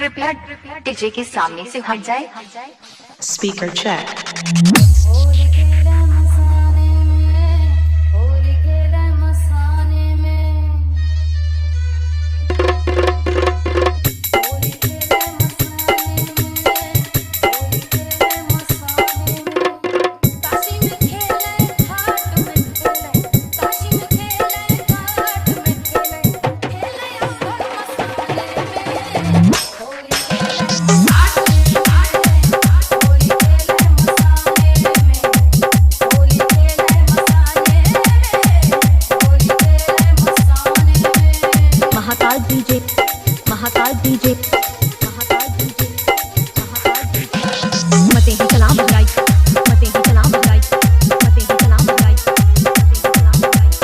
कृपया डीजे के सामने से हट जाए। Speaker check. महाकाल डीजे मते ही कलाम बहराई मते ही कलाम बहराई मते ही कलाम बहराई मते ही कलाम बहराई।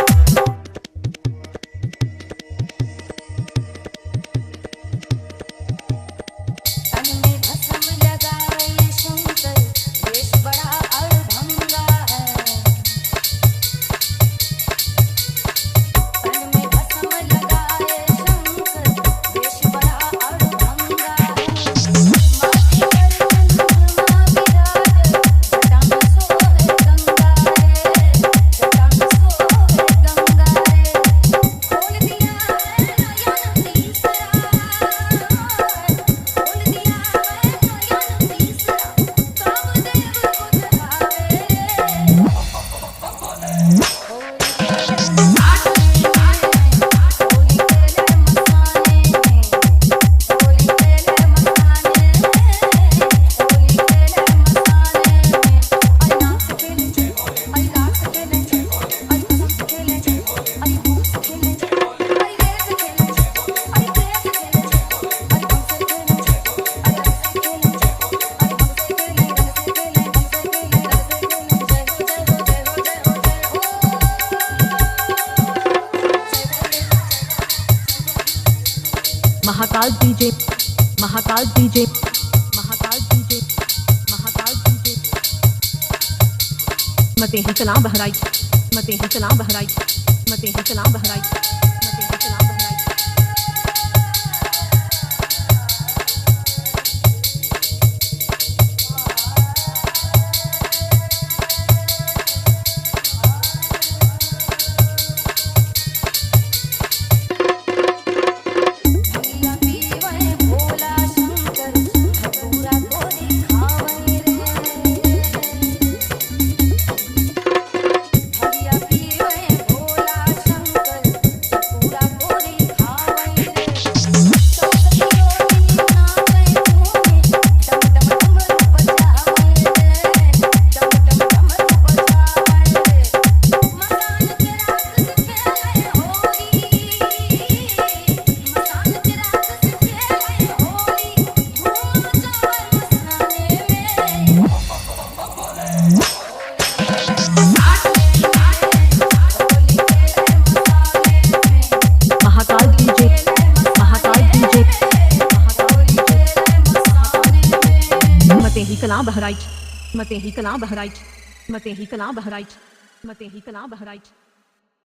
तन में भस्म लगाए शंकर देश बड़ा अड़भंगा है। तन में भस्म लगाए शंकर देश बड़ा अड़भंगा है। माथे पर चंद्रमा विराज जटा में सोहे गंगा रे जटा में सोहे गंगा रे। खोल दिया है नयन तीसरा खोल दिया है नयन तीसरा कामदेव को महाकाल डीजे मते ही कलाम बहराई मते ही कलाम बहराई मते ही कलाम बहराई मते ही कलाम बहराई। भैया पीवे भोला शंकर धतूरा गोरी खावे रे। भैया पीवे भोला शंकर धतूरा गोरी खावे रे। चौसठ योगी नाचे घूमे डम डम डमरू बजावे रे डम डम डमरू बजावे रे। मसान के रात से खेले होली मसान के रात से खेले होली घूम जाए मसाने में। महाकाल डीजे मते ही कलाम बहराई मते ही कलाम बहराई मते ही कलाम बहराई मते ही कलाम बहराई।